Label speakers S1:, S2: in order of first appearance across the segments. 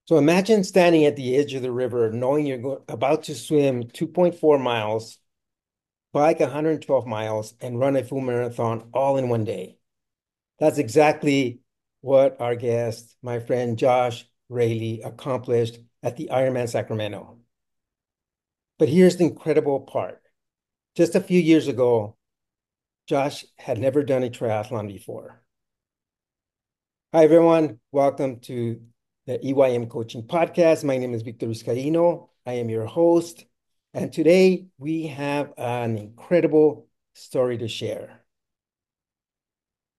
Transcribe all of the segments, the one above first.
S1: So imagine standing at the edge of the river, knowing you're about to swim 2.4 miles, bike 112 miles, and run a full marathon all in one day. That's exactly what our guest, my friend Josh Reighley, accomplished at the Ironman Sacramento. But here's the incredible part. Just a few years ago, Josh had never done a triathlon before. Hi, everyone. Welcome to the EYM Coaching Podcast. My name is Victor Vizcaino. I am your host. And today we have an incredible story to share.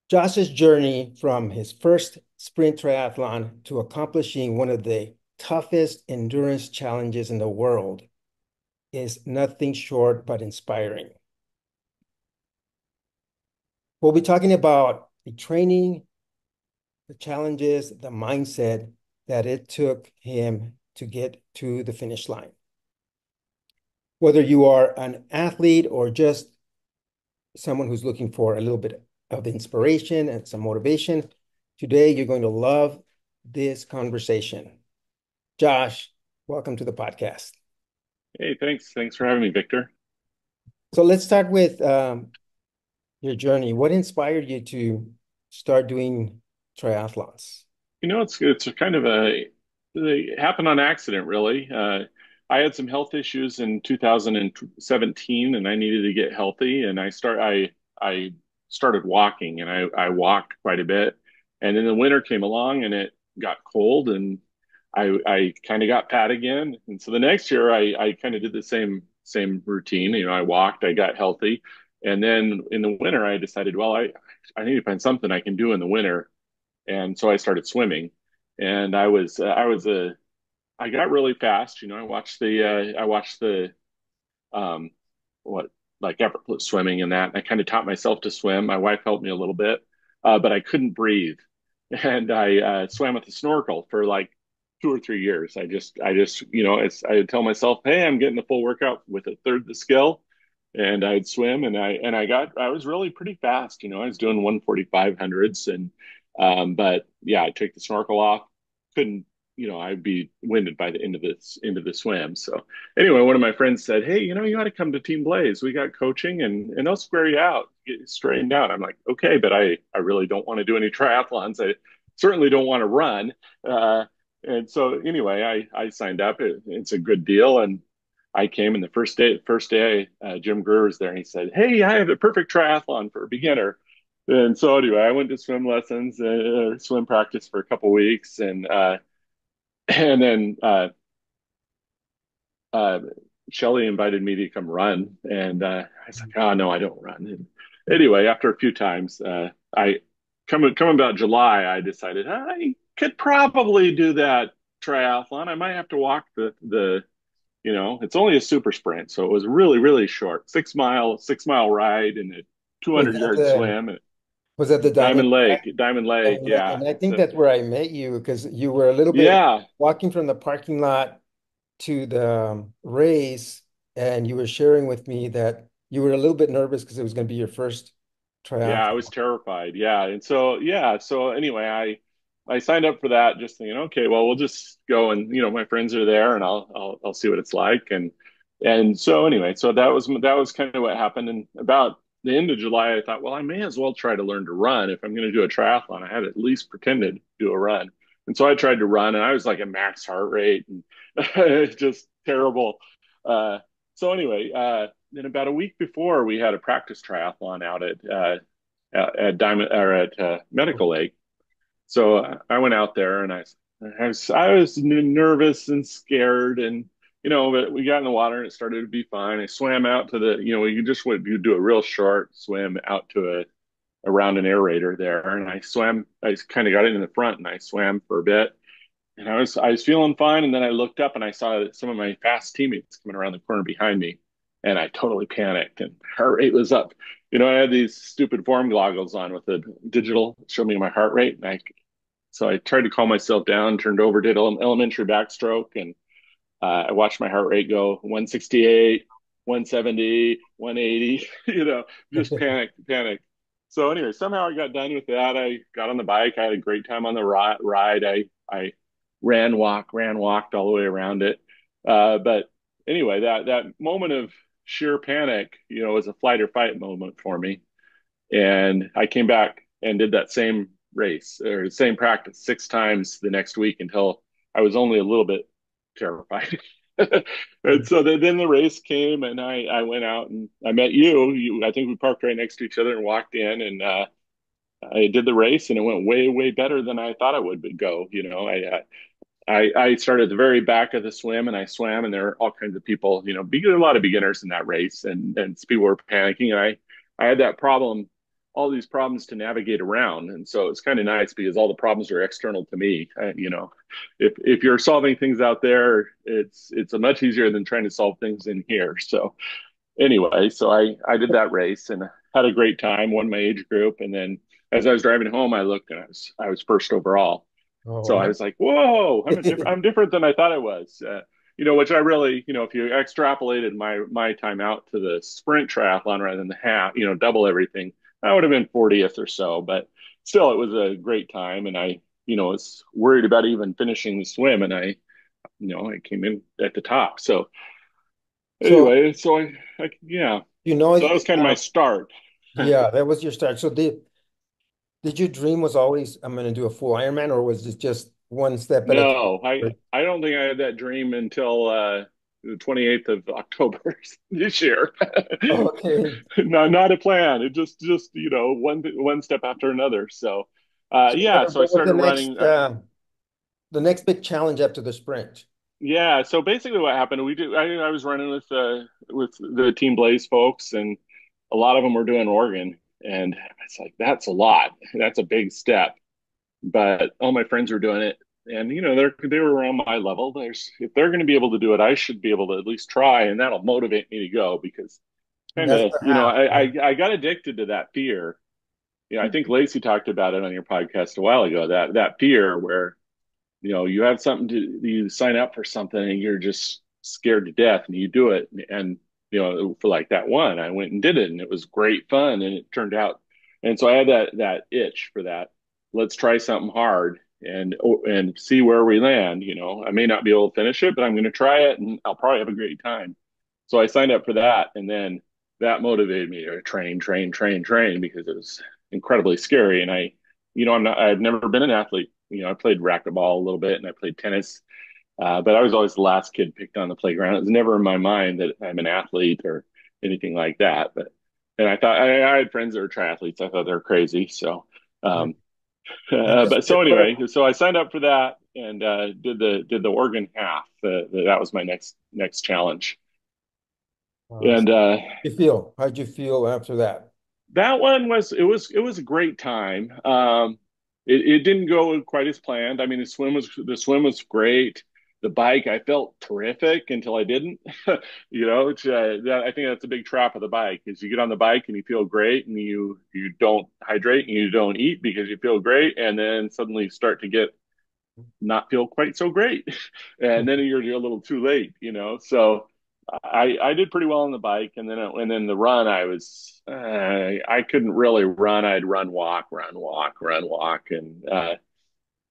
S1: Josh's journey from his first sprint triathlon to accomplishing one of the toughest endurance challenges in the world is nothing short but inspiring. We'll be talking about the training, the challenges, the mindset that it took him to get to the finish line. Whether you are an athlete or just someone who's looking for a little bit of inspiration and some motivation, today you're going to love this conversation. Josh, welcome to the podcast.
S2: Hey, thanks. Thanks for having me, Victor.
S1: So let's start with your journey. What inspired you to start doing triathlons?
S2: It's a kind of it happened on accident, really. I had some health issues in 2017, and I needed to get healthy. And I started walking, and I walked quite a bit. And then the winter came along, and it got cold, and I kind of got fat again. And so the next year, I kind of did the same routine. I walked, I got healthy, and then in the winter, I decided, well, I need to find something I can do in the winter, and so I started swimming. And I got really fast. I watched the um what like effortless swimming and that. And I kind of taught myself to swim. My wife helped me a little bit, but I couldn't breathe, and I swam with a snorkel for like 2 or 3 years. I would tell myself, hey, I'm getting the full workout with a third the skill. And I'd swim, and I was really pretty fast. I was doing 145 hundreds, and but yeah, I took the snorkel off. Couldn't, I'd be winded by the end of the swim. So anyway, one of my friends said, hey, you ought to come to Team Blaze. We got coaching, and they'll square you out, get you straightened out. I'm like, okay, but I really don't want to do any triathlons. I certainly don't want to run. And so anyway, I signed up. It's a good deal. And I came, and the first day, Jim Greer was there, and he said, hey, I have the perfect triathlon for a beginner. And so anyway, I went to swim lessons, swim practice for a couple weeks, and then uh, Shelly invited me to come run, and I was like, oh no, I don't run. And anyway, after a few times, I coming about July, I decided I could probably do that triathlon. I might have to walk it's only a super sprint, so it was really really short, 6 mile ride and a
S1: Was
S2: 200
S1: that
S2: yard
S1: the
S2: swim.
S1: was that the
S2: Diamond Lake, yeah.
S1: And I think
S2: So
S1: that's where I met you because you were a little bit
S2: yeah,
S1: walking from the parking lot to the race, and you were sharing with me that you were a little bit nervous because it was going to be your first
S2: yeah, I
S1: triathlon.
S2: was terrified. Yeah. And so, yeah. So anyway, I signed up for that just thinking, okay, well, we'll just go, and, my friends are there, and I'll see what it's like. And so anyway, so that was kind of what happened. And about the end of July, I thought, well, I may as well try to learn to run. If I'm going to do a triathlon, I had at least pretended to do a run. And so I tried to run, and I was like at max heart rate, and it's just terrible. So anyway, then about a week before, we had a practice triathlon out at Diamond or at Medical Lake. So I went out there, and I was nervous and scared, and but we got in the water, and it started to be fine. I swam out to you do a real short swim out to around an aerator there, and I kind of got in the front, and I swam for a bit, and I was feeling fine. And then I looked up, and I saw some of my fast teammates coming around the corner behind me, and I totally panicked, and heart rate was up. I had these stupid form goggles on with the digital show me my heart rate, and I tried to calm myself down, turned over, did elementary backstroke, and I watched my heart rate go 168, 170, 180. Just panic. So anyway, somehow I got done with that. I got on the bike. I had a great time on the ride. I ran, walked all the way around it. But anyway, that moment of sheer panic, was a flight or fight moment for me. And I came back and did that same race or same practice 6 times the next week until I was only a little bit terrified. And so then the race came, and I went out and I met you. I think we parked right next to each other and walked in, and I did the race, and it went way, way better than I thought it would go. I started at the very back of the swim, and I swam, and there were all kinds of people, a lot of beginners in that race, and people were panicking. And I had that problem, all these problems to navigate around. And so it's kind of nice because all the problems are external to me. If you're solving things out there, it's a much easier than trying to solve things in here. So anyway, so I did that race and had a great time, won my age group. And then as I was driving home, I looked and I was first overall.
S1: Oh,
S2: So I was like, "Whoa, I'm different than I thought I was." Which I really, if you extrapolated my time out to the sprint triathlon rather than the half, double everything, I would have been 40th or so. But still, it was a great time, and I, was worried about even finishing the swim, and I came in at the top. So
S1: so
S2: anyway, yeah,
S1: you know,
S2: so that was kind of my start.
S1: yeah, that was your start. So did your dream was always I'm going to do a full Ironman, or was it just one step at a
S2: No,
S1: time?
S2: I don't think I had that dream until the 28th of October this year.
S1: Okay.
S2: No, not a plan. It just one step after another. So
S1: So
S2: yeah, so I
S1: what was
S2: started running.
S1: the next big challenge after the sprint?
S2: Yeah, so basically what happened, I was running with the Team Blaze folks, and a lot of them were doing Oregon, and it's like that's a lot. That's a big step. But all my friends were doing it, and they were around my level. If they're going to be able to do it, I should be able to at least try, and that'll motivate me to go because kind
S1: That's
S2: of
S1: the half, right?
S2: I got addicted to that fear. I think Lacey talked about it on your podcast a while ago, that fear where you have something to you sign up for something and you're just scared to death and you do it, and for like that one I went and did it and it was great fun and it turned out, and so I had that itch for that. Let's try something hard and see where we land. I may not be able to finish it, but I'm going to try it and I'll probably have a great time. So I signed up for that, and then that motivated me to train because it was incredibly scary. And I've never been an athlete. I played racquetball a little bit and I played tennis, but I was always the last kid picked on the playground. It was never in my mind that I'm an athlete or anything like that. And I thought I had friends that were triathletes. I thought they were crazy. So,
S1: Yeah.
S2: um,
S1: And
S2: but so anyway, so I signed up for that and did the Oregon half. That was my next challenge.
S1: so
S2: And
S1: you feel? How'd you feel after that?
S2: that one was a great time. It didn't go quite as planned. I mean, the swim was great. The bike, I felt terrific until I didn't. I think that's a big trap of the bike is you get on the bike and you feel great and you don't hydrate and you don't eat because you feel great, and then suddenly you start to get not feel quite so great, and then you're a little too late. So I did pretty well on the bike, and then the run I couldn't really run. I'd run walk, and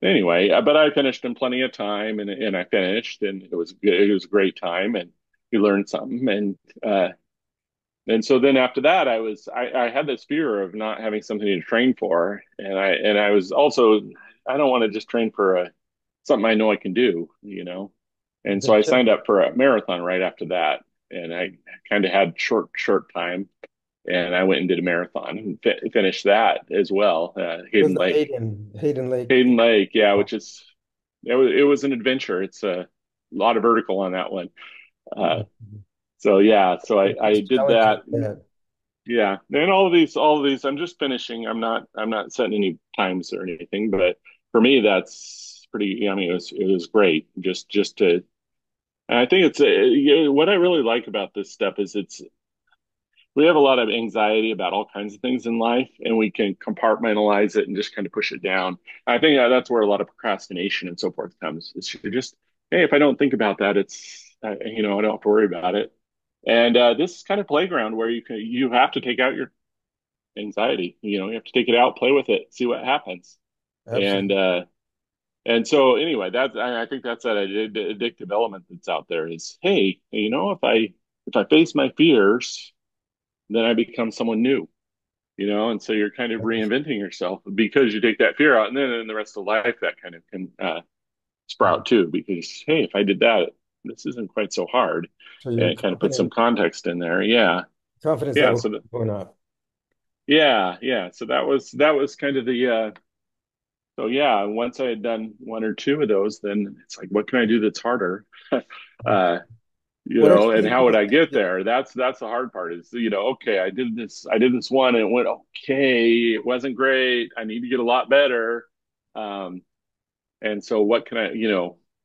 S2: anyway, but I finished in plenty of time, and I finished, and it was good. It was a great time, and we learned something, and so then after that, I had this fear of not having something to train for, and I was also I don't want to just train for something I know I can do. And so
S1: The
S2: I
S1: ch-
S2: signed up for a marathon right after that, and I kind of had short time, and I went and did a marathon and finished that as well.
S1: was
S2: Hayden
S1: the
S2: Lake,
S1: Hayden Lake.
S2: Hayden Lake, yeah, which is it was an adventure. It's a lot of vertical on that one. Uh,
S1: Mhm.
S2: so yeah, so I,
S1: It's
S2: I did
S1: challenging.
S2: that.
S1: Yeah,
S2: Yeah, and all of these, I'm just finishing. I'm not setting any times or anything, but for me, that's pretty. I mean, it was great. Just to, and I think what I really like about this stuff is we have a lot of anxiety about all kinds of things in life, and we can compartmentalize it and just kind of push it down. I think that's where a lot of procrastination and so forth comes. It's you're just, hey, if I don't think about that, I don't have to worry about it. And this is kind of playground where you have to take out your anxiety. You have to take it out, play with it, see what happens. And
S1: absolutely.
S2: And so anyway, I think that's that addictive element that's out there is, hey, if I face my fears, then I become someone new, and so you're kind of reinventing yourself because you take that fear out, and then in the rest of life that kind of can sprout too. Because hey, if I did that, this isn't quite so hard,
S1: So
S2: and
S1: your
S2: it kind of puts some context in there.
S1: confidence
S2: Yeah.
S1: level
S2: So
S1: going up.
S2: yeah. So that was kind of the so yeah. Once I had done one or two of those, then it's like, what can I do that's harder? uh,
S1: What are some of
S2: and
S1: the
S2: how would
S1: things
S2: I get
S1: that
S2: there? That's the hard part is, okay, I did this one and it went okay. It wasn't great. I need to get a lot better. Um, and so what can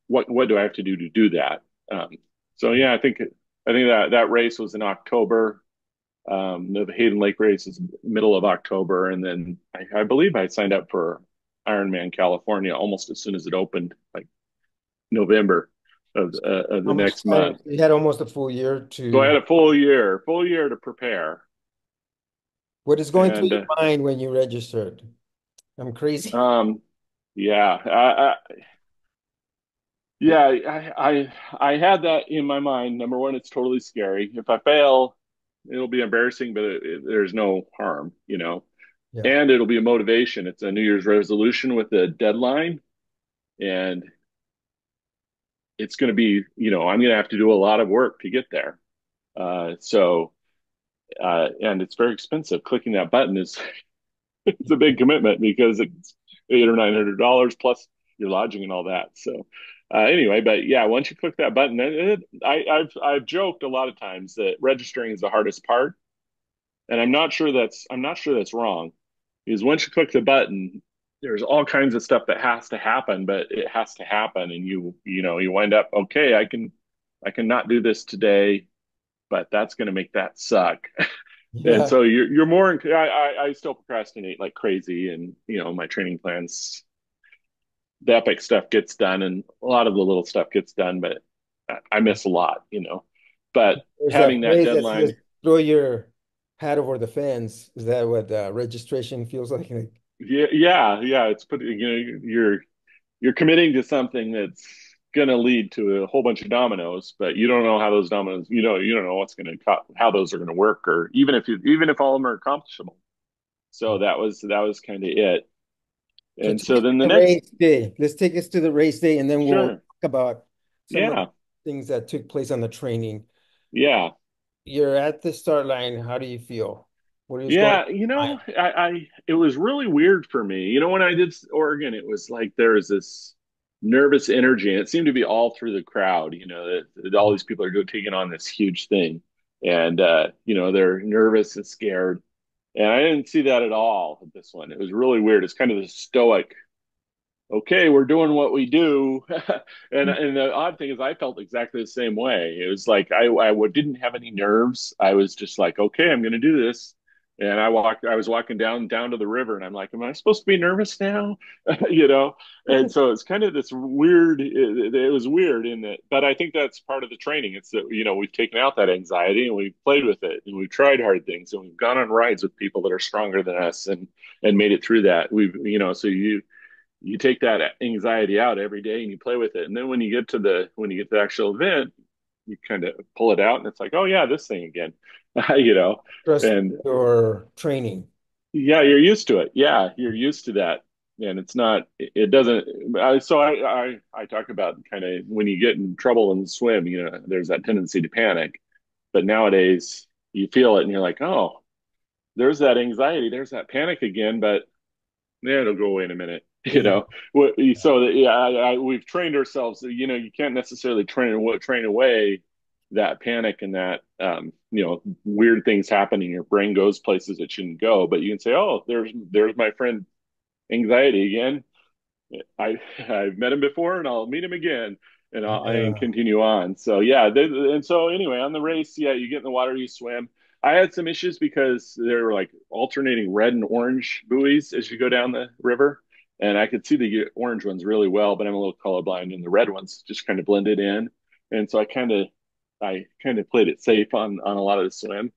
S2: what do I have to do that? Um, so yeah, I think that race was in October. The Hayden Lake race is middle of October. And then I believe I signed up for Ironman California almost as soon as it opened, like November of
S1: how
S2: the
S1: much
S2: next
S1: time
S2: month.
S1: you had almost a full year
S2: So I
S1: to
S2: had a full year to prepare.
S1: what is going through
S2: And
S1: your mind when you registered? I'm crazy.
S2: um, yeah, yeah, I had that in my mind. Number one, it's totally scary. If I fail, it'll be embarrassing, but there's no harm,
S1: Yeah.
S2: and it'll be a motivation. It's a New Year's resolution with a deadline, and it's going to be, I'm going to have to do a lot of work to get there. And it's very expensive. Clicking that button is it's a big commitment because it's $800 or $900 plus your lodging and all that. So anyway, but yeah, once you click that button, I've joked a lot of times that registering is the hardest part, and I'm not sure that's wrong, because once you click the button, there's all kinds of stuff that has to happen, but it has to happen, and you wind up, okay, I can not do this today, but that's going to make that suck. And
S1: Yeah.
S2: so you're more. I still procrastinate like crazy, and my training plans, the epic stuff gets done, and a lot of the little stuff gets done, but I miss a lot. But
S1: There's
S2: having
S1: that
S2: that
S1: phrase that says
S2: deadline,
S1: throw your hat over the fence. Is that what registration feels like? Like,
S2: yeah, it's put you're committing to something that's going to lead to a whole bunch of dominoes, but you don't know how those dominoes, you don't know what's going to how those are going to work, or even if all of them are accomplishable. So that was kind of it.
S1: so
S2: And
S1: take
S2: so
S1: us to
S2: then the
S1: the
S2: next,
S1: race day. Let's take us to the race day, and then we'll
S2: sure,
S1: talk about some of the
S2: yeah,
S1: things that took place on the training.
S2: yeah.
S1: You're at the start line. How do you feel? What is going
S2: Yeah,
S1: on?
S2: it was really weird for me. When I did Oregon, it was like there was this nervous energy, and it seemed to be all through the crowd. That all these people are taking on this huge thing, and they're nervous and scared. And I didn't see that at all at this one. It was really weird. It's kind of the stoic, okay, we're doing what we do. And the odd thing is, I felt exactly the same way. It was like didn't have any nerves. I was just like, okay, I'm going to do this. And I was walking down to the river, and I'm like, am I supposed to be nervous now? you know? And so it's kind of this weird, it was weird in that, but I think that's part of the training. It's that, we've taken out that anxiety and we've played with it, and we've tried hard things, and we've gone on rides with people that are stronger than us, and made it through that. So you take that anxiety out every day and you play with it, and then when you get to the actual event, you kind of pull it out, and it's like, oh yeah, this thing again. you know
S1: Trust
S2: and
S1: your training.
S2: yeah, you're used to it. Yeah, you're used to that. And it's not, it doesn't. I talk about kind of when you get in trouble in the swim, there's that tendency to panic, but nowadays you feel it and you're like, oh, there's that anxiety, there's that panic again, but yeah, it'll go away in a minute.
S1: Yeah.
S2: So that, yeah, we've trained ourselves. You can't necessarily train away that panic and that weird things happen, and your brain goes places it shouldn't go. But you can say, oh, there's my friend anxiety again. I I've met him before, and I'll meet him again, and I
S1: Yeah.
S2: continue on. So yeah, and so anyway, on the race, yeah, you get in the water, you swim. I had some issues because there were like alternating red and orange buoys as you go down the river, and I could see the orange ones really well, but I'm a little colorblind, and the red ones just kind of blended in, and so I kind of played it safe on a lot of the swim.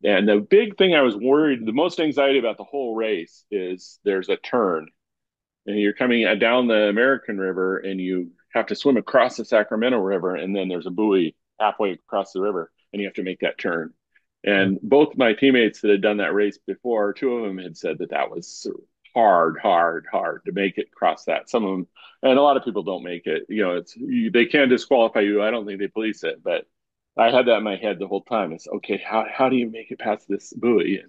S2: And the big thing I was worried, the most anxiety about the whole race is there's a turn, and you're coming down the American River, and you have to swim across the Sacramento River, and then there's a buoy halfway across the river, and you have to make that turn.
S1: Mm.
S2: And both my teammates that had done that race before, two of them had said that that was hard, hard, hard to make it across that. Some of them, and a lot of people don't make it. You know, they can disqualify you. I don't think they police it, but I had that in my head the whole time. It's okay. How do you make it past this buoy?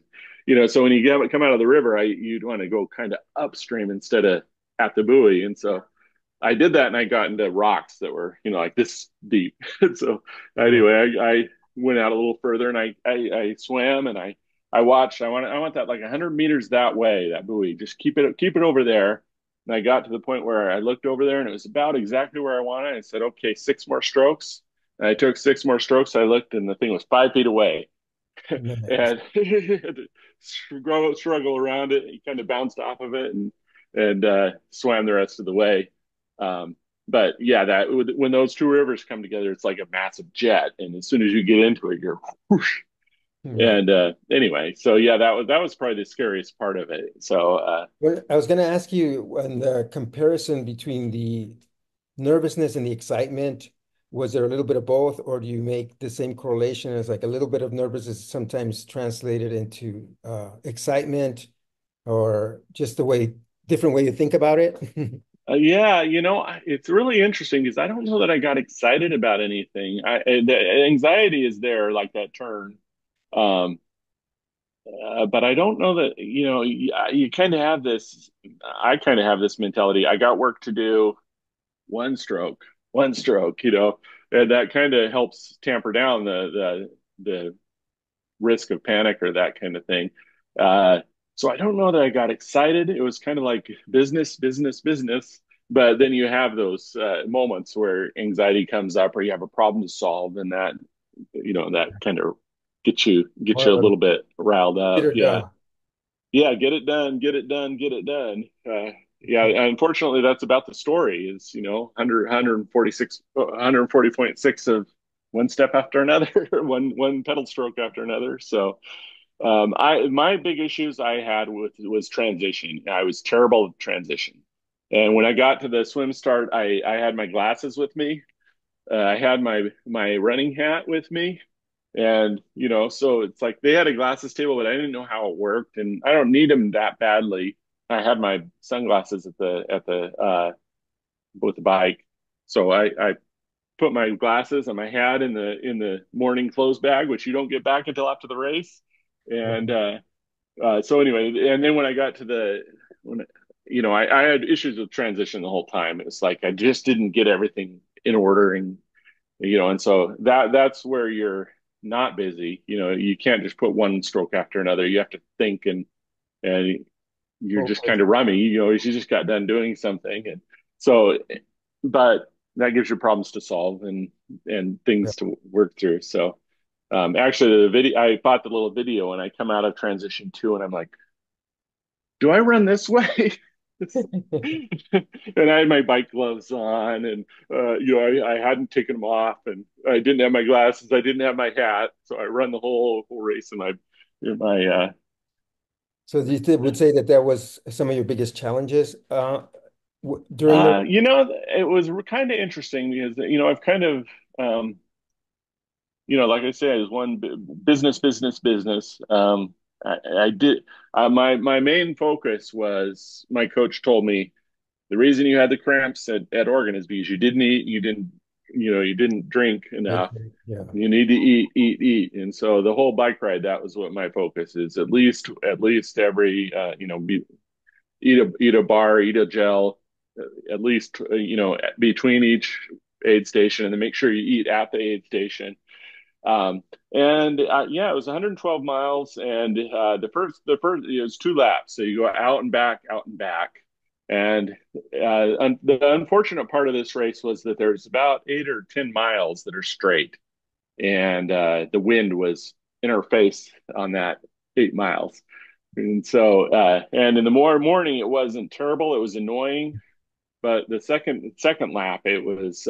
S2: And so when you come out of the river, you'd want to go kind of upstream instead of at the buoy. And so I did that, and I got into rocks that were, like this deep. So
S1: Oh,
S2: anyway, I went out a little further, and I swam, and I watched. I want that like 100 meters that way, that buoy. Just keep it over there. And I got to the point where I looked over there, and it was about exactly where I wanted. I said, okay, 6 more strokes. And I took 6 more strokes. I looked, and the thing was 5 feet away.
S1: nice.
S2: And had to struggle around it. He kind of bounced off of it, and swam the rest of the way. Um, but yeah, that when those two rivers come together, it's like a massive jet, and as soon as you get into it, you're whoosh.
S1: Right.
S2: And anyway, so yeah, that was probably the scariest part of it. So
S1: Well, I was going to ask you on the comparison between the nervousness and the excitement. Was there a little bit of both, or do you make the same correlation as like a little bit of nervousness is sometimes translated into excitement, or just different way you think about it?
S2: yeah, it's really interesting because I don't know that I got excited about anything. The anxiety is there, like that turn. Um, but I don't know that, you kind of have this. I kind of have this mentality. I got work to do, one stroke, one stroke, and that kind of helps tamper down the risk of panic or that kind of thing. Uh, so I don't know that I got excited. It was kind of like business, business, business. But then you have those moments where anxiety comes up, or you have a problem to solve, and that kind of get you a
S1: Or
S2: little bit riled
S1: get
S2: up.
S1: her
S2: Yeah,
S1: done.
S2: yeah, get it done, get it done, get it done. Yeah, unfortunately, that's about the story. Is 140.6 of one step after another, one pedal stroke after another. So, I my big issues I had with was transition. I was terrible at transition, and when I got to the swim start, I had my glasses with me. I had my running hat with me, and so it's like they had a glasses table, but I didn't know how it worked, and I don't need them that badly. I had my sunglasses at the with the bike, so I put my glasses and my hat in the morning clothes bag, which you don't get back until after the race, and
S1: Right.
S2: so anyway, and then when I got to when I had issues with transition the whole time. It's like I just didn't get everything in order, and so that's where you're not busy. You can't just put one stroke after another. You have to think, and you're just
S1: Focus.
S2: kind of rummy. You just got done doing something, and so, but that gives you problems to solve and
S1: Yeah.
S2: things to work through. So, actually, the video I bought the little video, and I come out of transition two, and I'm like, do I run this way? And I had my bike gloves on, and I hadn't taken them off, and I didn't have my glasses, I didn't have my hat, so I run the whole race in my
S1: So you would say that that was some of your biggest challenges during the.
S2: it was kind of interesting because I've kind of um, like I said, it was one business, business, business. I did my main focus was my coach told me the reason you had the cramps at Oregon is because you didn't eat, you didn't drink enough.
S1: Yeah.
S2: You need to eat, eat, eat. And so the whole bike ride, that was what my focus is. At least every, eat a bar, eat a gel, at least, between each aid station, and then make sure you eat at the aid station. And yeah, it was 112 miles, and the first it was 2 laps, so you go out and back, out and back. And the unfortunate part of this race was that there's about 8 or 10 miles that are straight, and the wind was in our face on that 8 miles. And so, and in the morning, it wasn't terrible. It was annoying, but the second lap, it was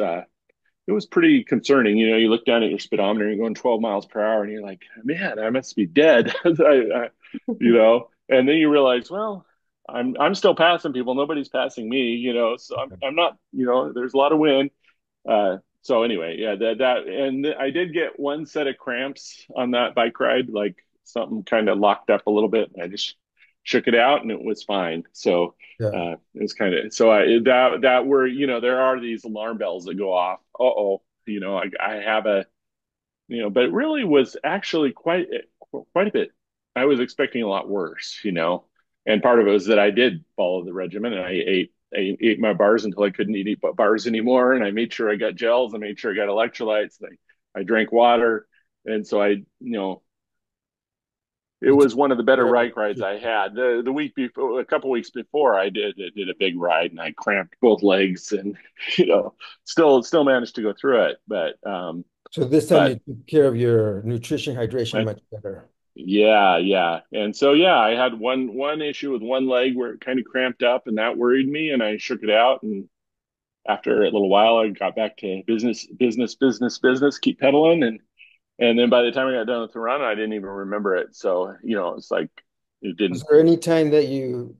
S2: pretty concerning. You look down at your speedometer, and you're going 12 miles per hour, and you're like, man, I must be dead. And then you realize, well, I'm still passing people. Nobody's passing me, so I'm not, there's a lot of wind. So anyway, yeah, and I did get one set of cramps on that bike ride, like something kind of locked up a little bit. I just shook it out and it was fine. So
S1: Yeah.
S2: it was kind of so I that were there are these alarm bells that go off. Uh-oh, I have a but it really was actually quite a bit. I was expecting a lot worse, and part of it was that I did follow the regimen and I ate my bars until I couldn't eat bars anymore, and I made sure I got gels, I made sure I got electrolytes, I drank water, and so it
S1: You took
S2: was one of the better
S1: care of
S2: bike rides
S1: it.
S2: I had. The week before, a couple weeks before, I did a big ride and I cramped both legs, and you know still managed to go through it,
S1: So this time
S2: but
S1: you took care of your nutrition, hydration
S2: I
S1: much better.
S2: Yeah, yeah. And so yeah, I had one issue with one leg where it kind of cramped up and that worried me and I shook it out, and after a little while I got back to business, business, business, business, keep pedaling, and then by the time I got done with the run, I didn't even remember it. So, it's like it
S1: Was
S2: didn't.
S1: there any time that you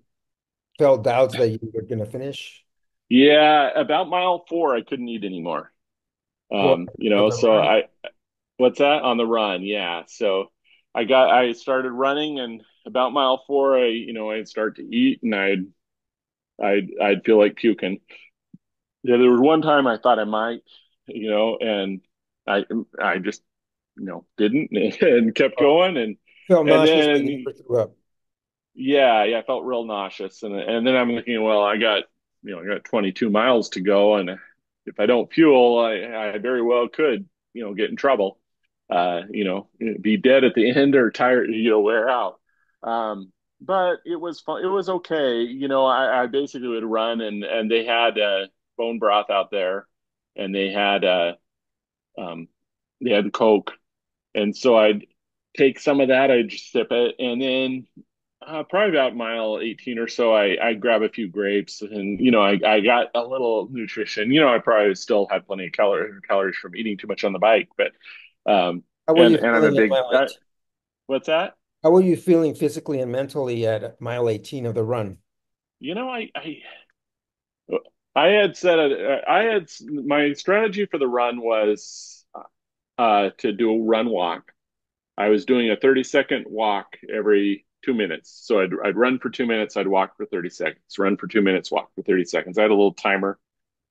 S1: felt doubts that you were going to finish?
S2: Yeah, about mile 4 I couldn't eat anymore.
S1: What, for the
S2: So
S1: run?
S2: what's that on the run? Yeah. So I started running, and about mile 4 I'd start to eat and I'd feel like puking. Yeah, there was one time I thought I might, and I I just didn't and kept
S1: Oh,
S2: going, and
S1: felt
S2: and
S1: nauseous, but you
S2: then
S1: never threw up.
S2: yeah, I felt real nauseous, and then I'm thinking, well, I got 22 miles to go, and if I don't fuel, I very well could get in trouble, be dead at the end or tired, wear out. Um, but it was fun. It was okay. I basically would run, and they had bone broth out there, and um, they had Coke, and so I'd take some of that, I'd just sip it, and then probably about mile 18 or so, I grab a few grapes, and I got a little nutrition. I probably still had plenty of calories from eating too much on the bike, but
S1: How were you
S2: and I'm a
S1: feeling at
S2: big
S1: mile 18?
S2: what's that?
S1: How were you feeling physically and mentally at mile 18 of the run?
S2: You know, I had said I had my strategy for the run was to do a run walk. I was doing a 30-second walk every 2 minutes. So I'd run for 2 minutes, I'd walk for 30 seconds, run for 2 minutes, walk for 30 seconds. I had a little timer.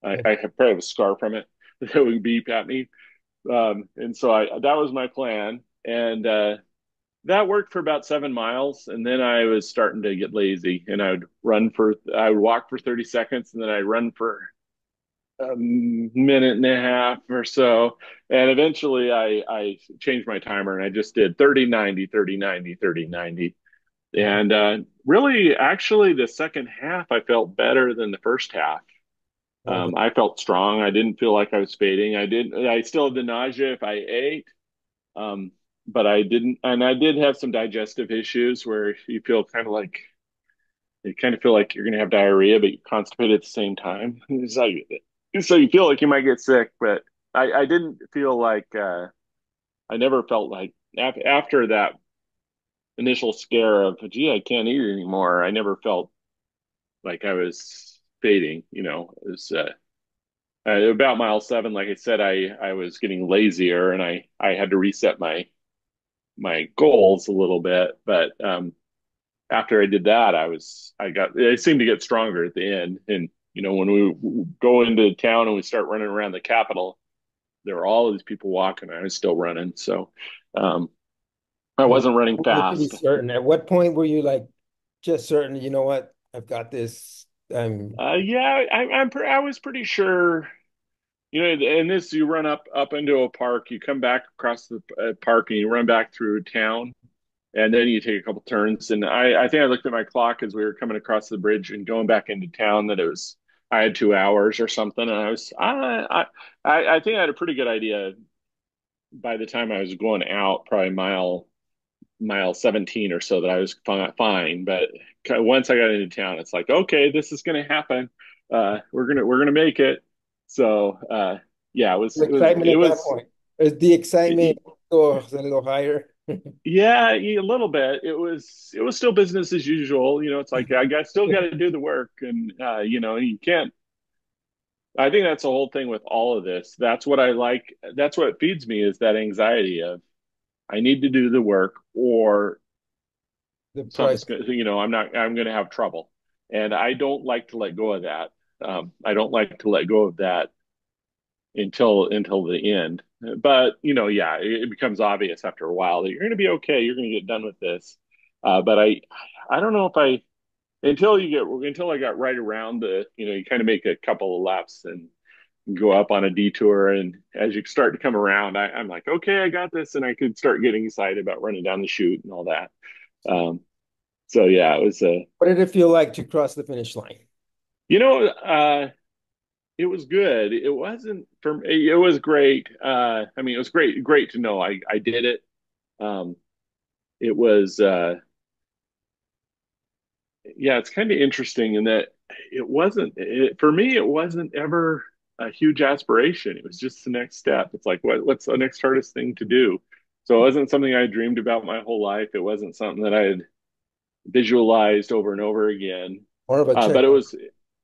S2: I have probably have a scar from it that would beep at me. And so that was my plan. And that worked for about 7 miles. And then I was starting to get lazy, and I would walk for 30 seconds, and then I'd run for a minute and a half or so. And eventually I changed my timer and I just did 30, 90, 30, 90, 30, 90. And really, actually, the second half, I felt better than the first half.
S1: Okay.
S2: I felt strong. I didn't feel like I was fading. I still had the nausea if I ate, um, but I didn't. And I did have some digestive issues where you kind of feel like you're going to have diarrhea, but you're constipated at the same time. So you feel like you might get sick, but I didn't feel like, I never felt like after that initial scare of, gee, I can't eat anymore. I never felt like I was fading, it was, about mile 7, like I said, I was getting lazier, and I had to reset my goals a little bit. But after I did that, I seemed to get stronger at the end. And when we go into town and we start running around the Capitol, there were all of these people walking. I was still running, so um, I
S1: You
S2: wasn't running
S1: were pretty
S2: fast.
S1: certain. At what point were you like just certain, you know what? I've got this.
S2: Yeah, I was pretty sure. And this, you run up into a park, you come back across the park, and you run back through town, and then you take a couple turns. And I think I looked at my clock as we were coming across the bridge and going back into town, that I had 2 hours or something, and I think I had a pretty good idea by the time I was going out, probably mile 17 or so, that I was fine. But once I got into town, it's like, okay, this is going to happen. We're gonna make it. So yeah, it was
S1: The
S2: it was
S1: excitement
S2: it
S1: at that
S2: was
S1: point. Is the excitement goes a little higher?
S2: Yeah, a little bit. It was still business as usual. It's like still got to do the work, and you can't. I think that's the whole thing with all of this. That's what I like. That's what feeds me is that anxiety of I need to do the work, or
S1: The price.
S2: something's going. I'm not. I'm going to have trouble, and I don't like to let go of that. I don't like to let go of that until the end. But yeah, it becomes obvious after a while that you're going to be okay. You're going to get done with this. But I don't know if I until I got right around you kind of make a couple of laps and go up on a detour, and as you start to come around, I'm like, okay, I got this, and I could start getting excited about running down the chute and all that. Um, so yeah, it was
S1: What did it feel like to cross the finish line?
S2: you know, it was good. It wasn't for me. It was great. I mean, it was great to know I did it. Um, it was, yeah, it's kind of interesting in that for me, it wasn't ever a huge aspiration. It was just the next step. It's like, what's the next hardest thing to do? So it wasn't something I dreamed about my whole life. It wasn't something that I had visualized over and over again.
S1: More of a check.
S2: But it was,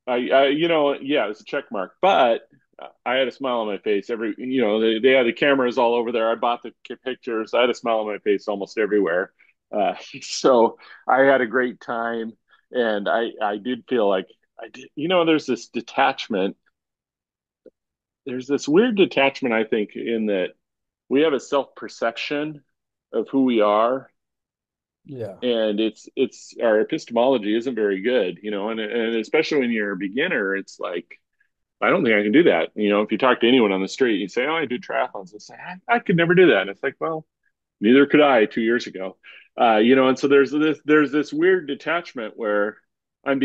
S2: yeah, it was a check mark. But I had a smile on my face they had the cameras all over there. I bought the pictures. I had a smile on my face almost everywhere. So I had a great time, and I did feel like I did. There's this detachment. There's this weird detachment, I think, in that we have a self perception of who we are,
S1: Yeah.
S2: and it's our epistemology isn't very good, and especially when you're a beginner, it's like I don't think I can do that. If you talk to anyone on the street, you say, "Oh, I do triathlons," they say, I could never do that." And it's like, well, neither could I 2 years ago. And so there's this weird detachment where what I'm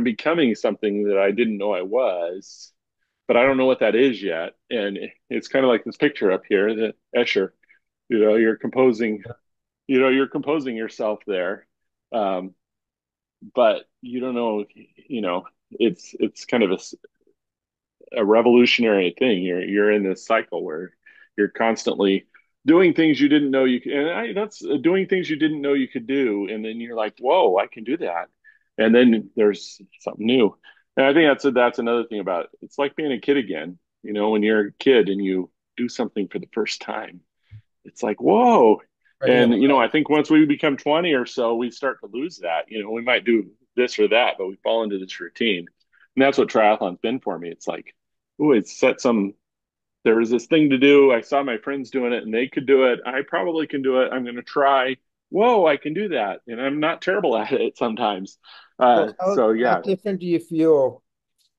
S2: becoming something that I didn't know I was, but I don't know what that is yet. And it's kind of like this picture up here, the Escher. You're composing you're composing yourself there, um, but you don't know. It's kind of a revolutionary thing. You're in this cycle where you're constantly doing things you didn't know you could, and that's doing things you didn't know you could do, and then you're like, whoa, I can do that, and then there's something new. And I think that's another thing about it. It's like being a kid again. When you're a kid and you do something for the first time, it's like, whoa.
S1: Riding a
S2: And,
S1: bike.
S2: I think once we become 20 or so, we start to lose that. We might do this or that, but we fall into this routine. And that's what triathlon's been for me. It's like, oh, there was this thing to do. I saw my friends doing it and they could do it. I probably can do it. I'm going to try. Whoa, I can do that. And I'm not terrible at it sometimes.
S1: So
S2: So
S1: how
S2: yeah,
S1: different do you feel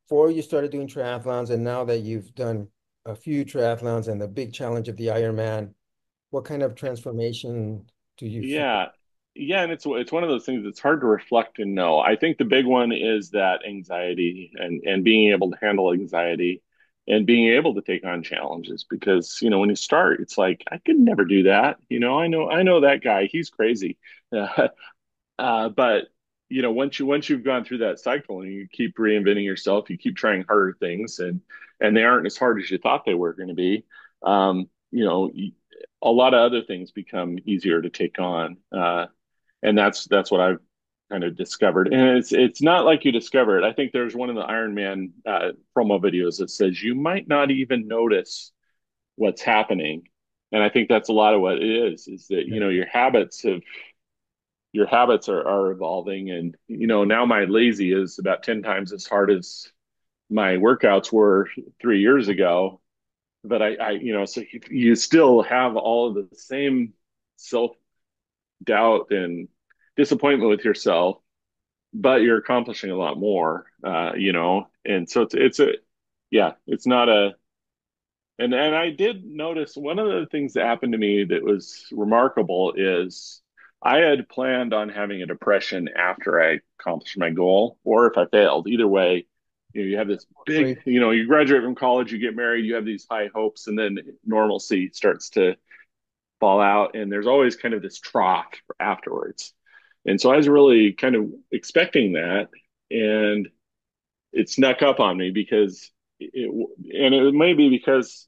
S1: before you started doing triathlons and now that you've done a few triathlons and the big challenge of the Ironman? What kind of transformation do you feel?
S2: Yeah. Yeah, and it's one of those things that's hard to reflect and know. I think the big one is that anxiety and being able to handle anxiety and being able to take on challenges because, when you start, it's like I could never do that. I know that guy, he's crazy. But once you've gone through that cycle and you keep reinventing yourself, you keep trying harder things, and they aren't as hard as you thought they were going to be. A lot of other things become easier to take on, and that's what I've kind of discovered. And it's not like you discover it. I think there's one of the Ironman promo videos that says you might not even notice what's happening, and I think that's a lot of what it is that your habits are evolving, and now my lazy is about 10 times as hard as my workouts were 3 years ago, but so you still have all of the same self doubt and disappointment with yourself, but you're accomplishing a lot more, and so it's not a and I did notice one of the things that happened to me that was remarkable is I had planned on having a depression after I accomplished my goal, or if I failed. Either way, you have this big,
S1: Great.
S2: you graduate from college, you get married, you have these high hopes, and then normalcy starts to fall out, and there's always kind of this trough afterwards. And so I was really kind of expecting that, and it snuck up on me because and it may be because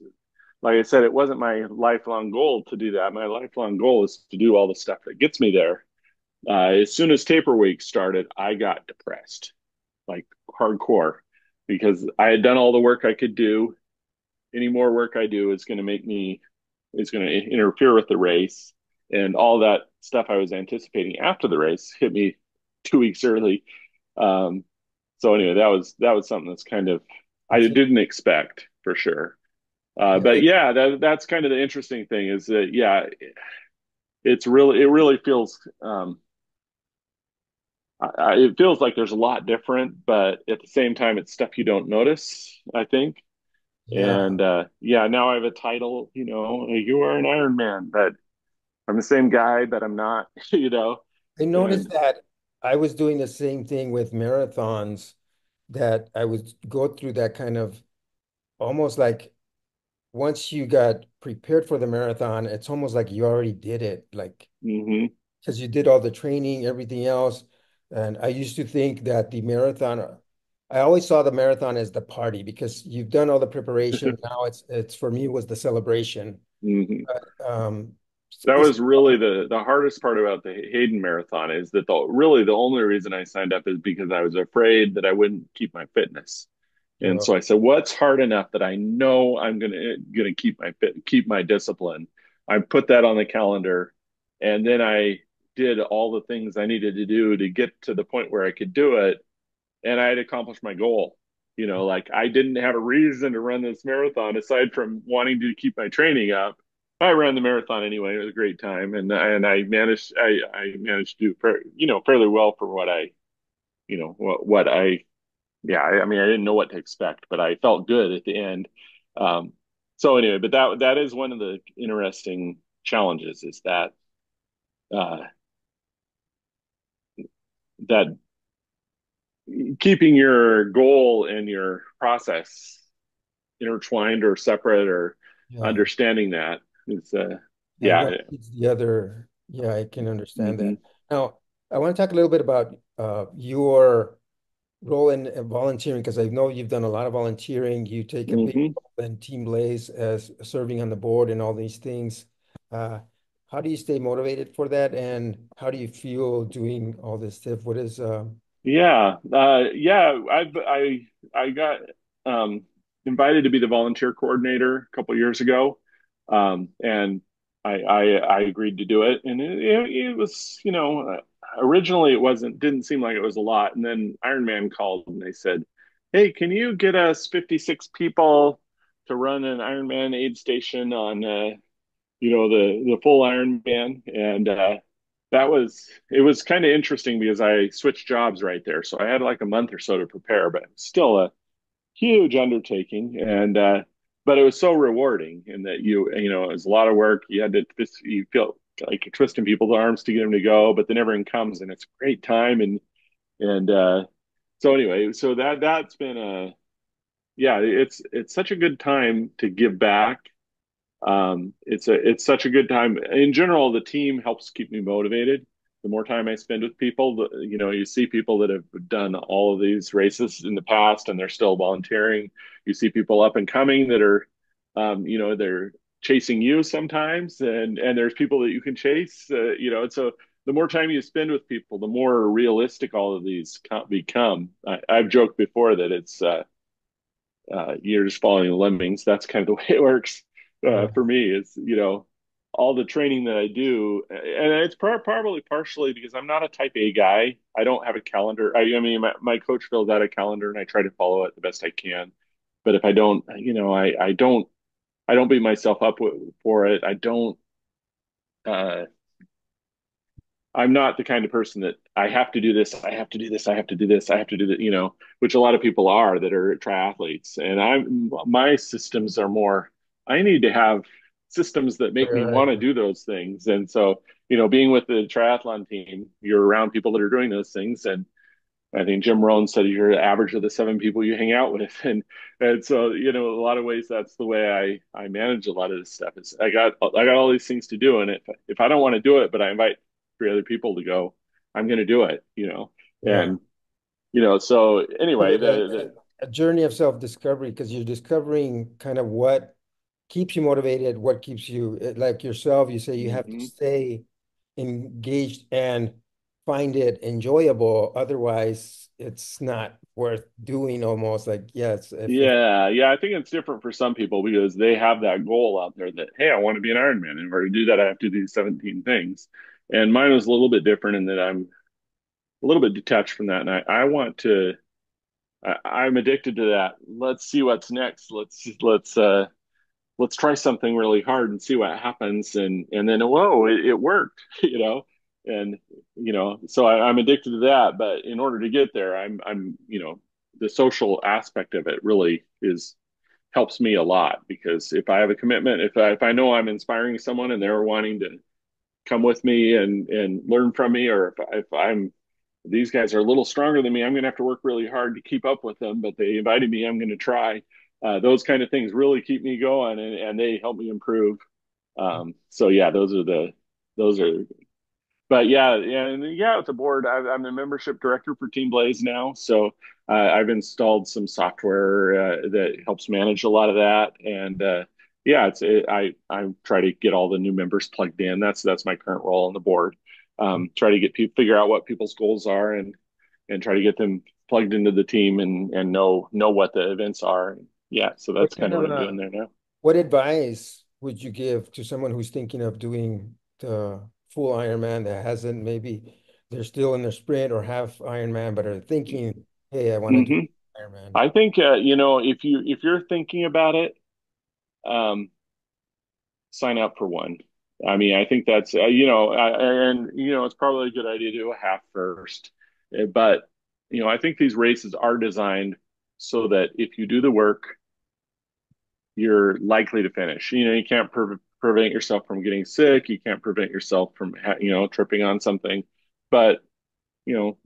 S2: like I said, it wasn't my lifelong goal to do that. My lifelong goal is to do all the stuff that gets me there. As soon as taper week started, I got depressed, like hardcore, because I had done all the work I could do. Any more work I do is going to make me is going to interfere with the race, and all that stuff I was anticipating after the race hit me 2 weeks early. Um, so anyway, that was something that's kind of I
S1: It's
S2: didn't expect for sure.
S1: yeah,
S2: But yeah, that's kind of the interesting thing is that yeah, it really feels it feels like there's a lot different, but at the same time, it's stuff you don't notice, I think.
S1: yeah.
S2: And yeah, now I have a title, you are an Ironman, but I'm the same guy, but I'm not,
S1: I noticed
S2: and
S1: that I was doing the same thing with marathons, that I would go through that kind of almost like once you got prepared for the marathon, it's almost like you already did it, like
S2: hmm
S1: because you did all the training, everything else. And I used to think that the marathon, I always saw the marathon as the party because you've done all the preparation. Now it's for me was the celebration.
S2: hmm
S1: Um,
S2: That
S1: it's
S2: was really the hardest part about the Hayden Marathon is that really the only reason I signed up is because I was afraid that I wouldn't keep my fitness. And
S1: uh,
S2: so I said, what's hard enough that I know I'm gonna keep my discipline. I put that on the calendar, and then I did all the things I needed to do to get to the point where I could do it, and I had accomplished my goal. Like I didn't have a reason to run this marathon aside from wanting to keep my training up. I ran the marathon anyway. It was a great time, and I managed to do fairly well for what I what I yeah, I mean, I didn't know what to expect, but I felt good at the end. Um, so anyway, but that is one of the interesting challenges is uh, that keeping your goal and your process intertwined or separate or
S1: yeah.
S2: understanding that is
S1: And
S2: yeah.
S1: what is the other? Yeah, I can understand that.
S2: hmm
S1: Now, I want to talk a little bit about your role in volunteering because I know you've done a lot of volunteering. You take a big
S2: hmm
S1: role in Team Blaze as serving on the board and all these things. Uh, how do you stay motivated for that? And how do you feel doing all this stuff? What is
S2: Yeah. I got um, invited to be the volunteer coordinator a couple of years ago, and I agreed to do it. And it was, originally it didn't seem like it was a lot, and then Ironman called and they said, "Hey, can you get us 56 people to run an Ironman aid station on the full Ironman?" And it was kind of interesting because I switched jobs right there, so I had like a month or so to prepare, but still a huge undertaking. And but it was so rewarding in that it was a lot of work. You had to you feel like you're twisting people's arms to get them to go, but then everyone comes and it's a great time. And so anyway, so that's been a yeah, it's such a good time to give back. It's such a good time. In general, the team helps keep me motivated. The more time I spend with people, you see people that have done all of these races in the past and they're still volunteering. You see people up and coming that are, they're chasing you sometimes, and there's people that you can chase. And so the more time you spend with people, the more realistic all of these become. I've joked before that you're just following the lemmings. That's kind of the way it works
S1: yeah,
S2: for me. Is all the training that I do, and it's probably partially because I'm not a Type A guy. I don't have a calendar. I mean, my coach fills out a calendar, and I try to follow it the best I can. But if I don't, I don't beat myself up for it. I don't. Uh, I'm not the kind of person that I have to do this, I have to do this, I have to do this, I have to do that, which a lot of people are that are triathletes. And my systems are more, I need to have systems that make me
S1: right,
S2: want to do those things. And so, being with the triathlon team, you're around people that are doing those things. And I think Jim Rohn said you're the average of the seven people you hang out with, and so a lot of ways that's the way I manage a lot of this stuff. Is I got all these things to do, and if I don't want to do it, but I invite three other people to go, I'm going to do it.
S1: yeah.
S2: And so
S1: Kind
S2: anyway,
S1: of a journey of self-discovery because you're discovering kind of what keeps you motivated, what keeps you like yourself, you say you have to
S2: Hmm.
S1: stay engaged and find it enjoyable. Otherwise, it's not worth doing almost like, yes, if
S2: Yeah, yeah, I think it's different for some people because they have that goal out there that, hey, I want to be an Ironman. In order to do that, I have to do these 17 things. And mine was a little bit different in that I'm a little bit detached from that. And I want to, I'm addicted to that. Let's see what's next. Let's try something really hard and see what happens. And then, whoa, it worked, and, so I'm addicted to that. But in order to get there, the social aspect of it really is helps me a lot because if I have a commitment, if I know I'm inspiring someone and they're wanting to come with me and learn from me, or if I'm these guys are a little stronger than me, I'm going to have to work really hard to keep up with them. But they invited me, I'm going to try. Those kind of things really keep me going, and they help me improve. So yeah, those are but yeah, and yeah, with the board, I'm the membership director for Team Blaze now. So I've installed some software that helps manage a lot of that, and yeah, I try to get all the new members plugged in. That's my current role on the board. Try to get people figure out what people's goals are, and try to get them plugged into the team and know what the events are. Yeah, so
S1: what
S2: that's
S1: kind
S2: kind of
S1: of
S2: what I'm doing there now.
S1: what advice would you give to someone who's thinking of doing the full Ironman that hasn't maybe they're still in their sprint or half Ironman, but are thinking, hey, I want to do
S2: Hmm.
S1: Ironman.
S2: I think if you're thinking about it, um, sign up for one. I mean, I think that's and it's probably a good idea to do a half first. But I think these races are designed so that if you do the work, you're likely to finish. You can't prevent yourself from getting sick. You can't prevent yourself from tripping on something. But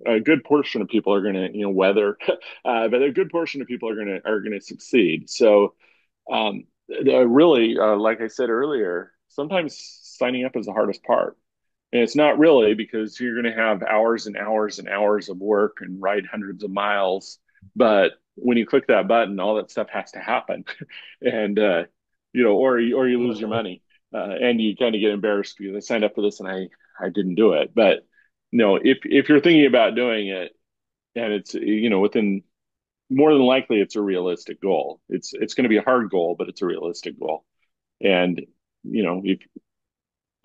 S2: a good portion of people are going to weather, but a good portion of people are going to succeed. So really, like I said earlier, sometimes signing up is the hardest part. And it's not really because you're going to have hours and hours and hours of work and ride hundreds of miles. But when you click that button, all that stuff has to happen. And, or you lose your money. And you kind of get embarrassed because I signed up for this and I didn't do it. But no, if you're thinking about doing it and it's, within more than likely it's a realistic goal. It's going to be a hard goal, but it's a realistic goal. And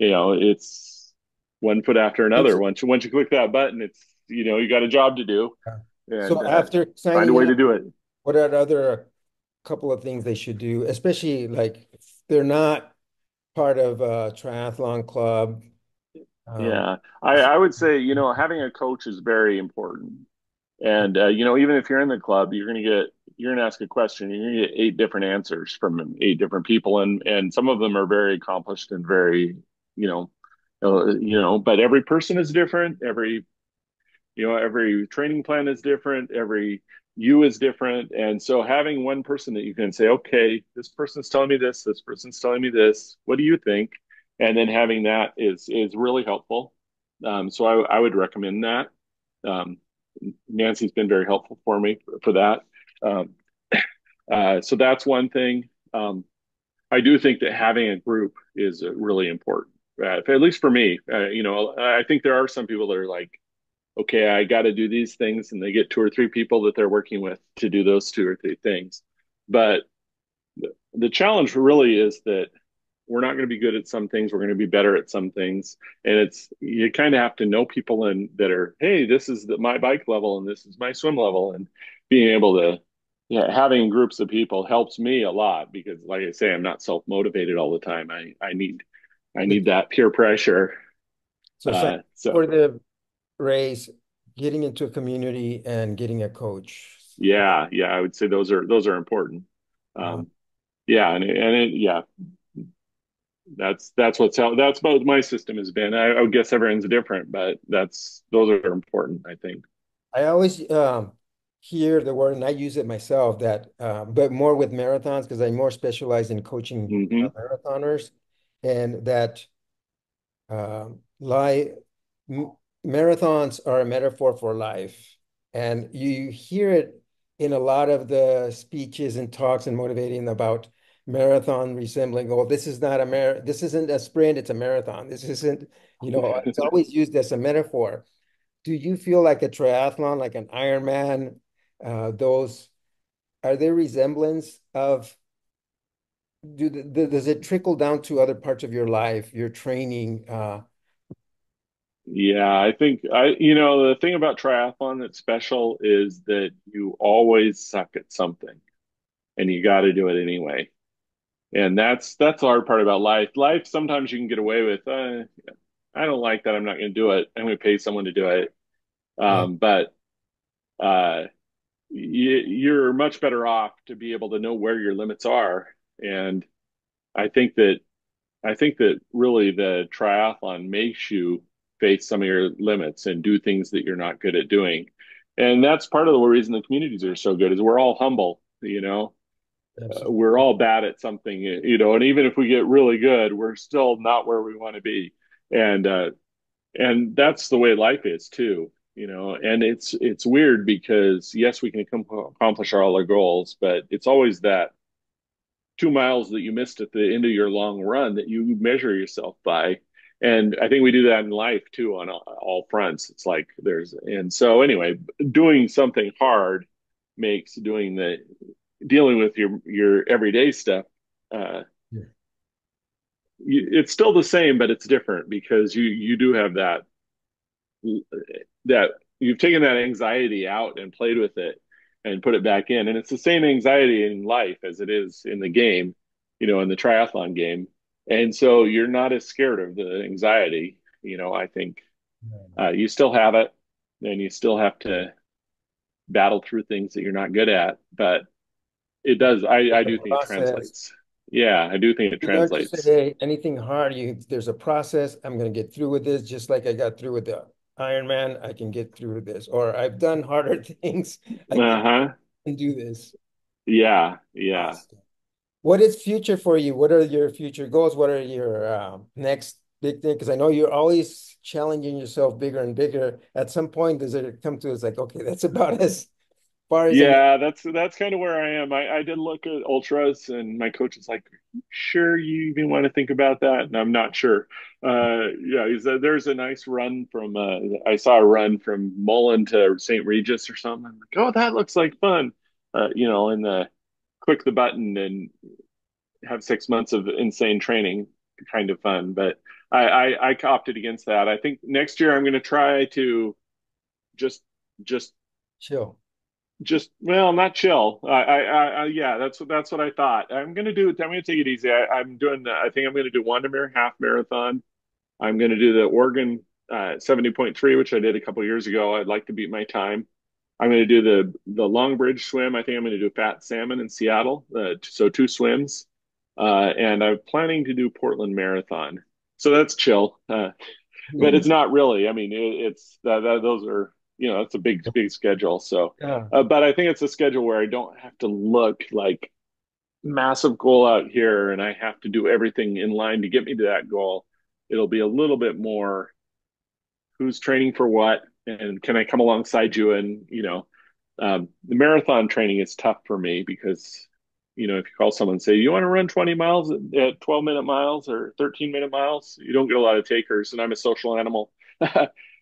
S2: if it's one foot after
S1: And
S2: another.
S1: so,
S2: Once you click that button, it's you got a job to do, and
S1: so after
S2: find a
S1: signing
S2: way to
S1: up,
S2: do it.
S1: what are the other couple of things they should do, especially like if they're not part of a triathlon club? Um,
S2: Yeah, I would say having a coach is very important. And even if you're in the club, you're gonna ask a question, you're gonna get eight different answers from eight different people, and some of them are very accomplished and very you know but every person is different. Every training plan is different, every you is different, and so having one person that you can say, okay, this person's telling me this person's telling me this, what do you think? And then having that is really helpful. So I would recommend that. um, Nancy's been very helpful for me for that. um, so that's one thing. I do think that having a group is really important, at least for me. I think there are some people that are like, okay, I got to do these things, and they get two or three people that they're working with to do those two or three things. But the challenge really is that we're not going to be good at some things. We're going to be better at some things, and it's you kind of have to know people and that are, hey, this is my bike level, and this is my swim level, and being able to, yeah, having groups of people helps me a lot because, like I say, I'm not self motivated all the time. I need
S1: the,
S2: that peer pressure.
S1: so signing up
S2: So
S1: for the race, getting into a community, and getting a coach.
S2: yeah, I would say those are important.
S1: Uh,
S2: Um, yeah, yeah, that's what my system has been. I would guess everyone's different, but those are important, I think.
S1: I always hear the word, and I use it myself, that, but more with marathons because I more specialize in coaching
S2: Hmm.
S1: marathoners, and that li m marathons are a metaphor for life. And you hear it in a lot of the speeches and talks and motivating about marathon resembling goal. This is not a this isn't a sprint, it's a marathon. This isn't, it's always used as a metaphor. Do you feel like a triathlon, like an Ironman, those are there resemblance of does it trickle down to other parts of your life, your training?
S2: Yeah, I think the thing about triathlon that's special is that you always suck at something and you got to do it anyway. And that's the hard part about life. Life, sometimes you can get away with, I don't like that. I'm not going to do it. I'm going to pay someone to do it.
S1: Yeah,
S2: But uh, you're much better off to be able to know where your limits are. And I think that I think that really the triathlon makes you face some of your limits and do things that you're not good at doing. And that's part of the reason the communities are so good is we're all humble, we're
S1: absolutely.
S2: all bad at something, and even if we get really good, we're still not where we want to be. And that's the way life is too, and it's weird because yes, we can accomplish all our goals, but it's always that 2 miles that you missed at the end of your long run that you measure yourself by. And I think we do that in life too on all fronts. It's like and so anyway, doing something hard makes dealing with your everyday stuff. Uh,
S1: Yeah.
S2: it's still the same, but it's different because you do have that you've taken that anxiety out and played with it and put it back in. And it's the same anxiety in life as it is in the game, in the triathlon game. And so you're not as scared of the anxiety. I think you still have it and you still have to battle through things that you're not good at, but it does. I
S1: It's a
S2: do think it
S1: process.
S2: translates. Yeah, I do think it
S1: You learn to say,
S2: translates.
S1: hey, anything hard, there's a process. I'm going to get through with this, just like I got through with the Ironman. I can get through with this, or I've done harder things. I
S2: Uh huh.
S1: can do this.
S2: Yeah. Yeah.
S1: Awesome. What is future for you? What are your future goals? What are your next big thing? Because I know you're always challenging yourself bigger and bigger. At some point, does it come to it's like, okay, that's about as far as I'm.
S2: Yeah, that's kind of where I am. I did look at ultras, and my coach is like, "Sure, you even want to think about that?" And I'm not sure. Yeah, there's a nice run from. I saw a run from Mullen to St. Regis or something. I'm like, "Oh, that looks like fun." And click the button and have 6 months of insane training, kind of fun. But I opted against that. I think next year I'm going to try to just just
S1: Chill.
S2: just well, not chill. Yeah, that's what I thought. I'm gonna take it easy. I think I'm gonna do Windermere half marathon. I'm gonna do the Oregon 70.3, which I did a couple years ago. I'd like to beat my time. I'm gonna do the Long Bridge swim. I think I'm gonna do Fat Salmon in Seattle. So two swims, and I'm planning to do Portland Marathon. So that's chill. But it's not really. I mean, it's those are it's a big schedule. So,
S1: Yeah.
S2: but I think it's a schedule where I don't have to look like massive goal out here, and I have to do everything in line to get me to that goal. It'll be a little bit more who's training for what, and can I come alongside you? And the marathon training is tough for me because if you call someone and say you want to run 20 miles at 12-minute miles or 13-minute miles, you don't get a lot of takers, and I'm a social animal.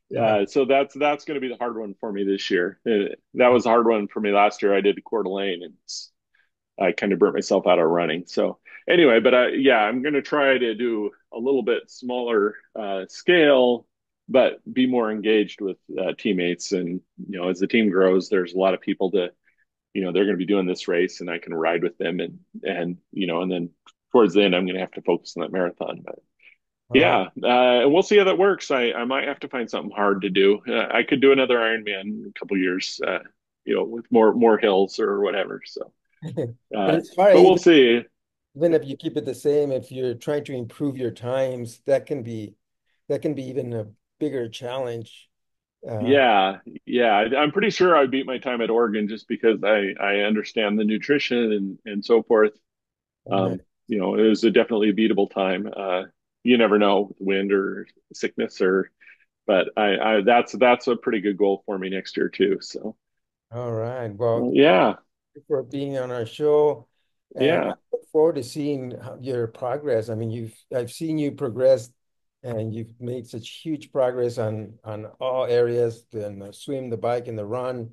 S1: Yeah.
S2: So that's going to be the hard one for me this year. That was a hard one for me last year. I did Coeur d'Alene, and I kind of burnt myself out of running. So anyway, but yeah, I'm going to try to do a little bit smaller scale, but be more engaged with teammates. And as the team grows, there's a lot of people they're going to be doing this race, and I can ride with them, and then towards the end, I'm going to have to focus on that marathon. But
S1: All right.
S2: yeah, and we'll see how that works. I might have to find something hard to do. I could do another Ironman in a couple years, with more hills or whatever. So.
S1: But
S2: Uh,
S1: it's hard,
S2: but we'll see.
S1: even if you keep it the same, if you're trying to improve your times, that can be even a bigger challenge. Uh,
S2: Yeah, yeah. I'm pretty sure I beat my time at Oregon just because I understand the nutrition and so forth.
S1: right.
S2: It was definitely a beatable time. You never know with wind or sickness but I that's a pretty good goal for me next year too. So
S1: All right. Well,
S2: yeah,
S1: thank you for being on our show. And I
S2: Yeah.
S1: look forward to seeing your progress. I mean, I've seen you progress, and you've made such huge progress on all areas, the swim, the bike, and the run.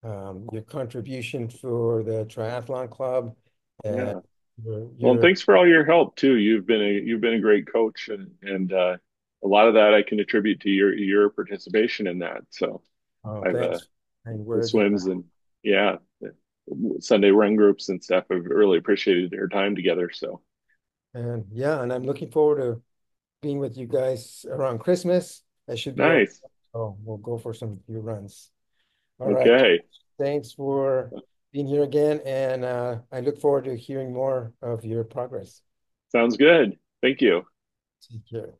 S1: Your contribution for the triathlon club, and
S2: Yeah.
S1: your
S2: Well, and
S1: your
S2: thanks for all your help too. You've been a great coach, and a lot of that I can attribute to your participation in that. So I've
S1: thanks and
S2: the
S1: words of
S2: swims and yeah, the Sunday run groups and stuff. I've really appreciated our time together. So
S1: and yeah, and I'm looking forward to being with you guys around Christmas. I should be okay.
S2: nice.
S1: So we'll go for some few runs. All right.
S2: Okay.
S1: Thanks for being here again, and I look forward to hearing more of your progress.
S2: Sounds good. Thank you.
S1: Take care.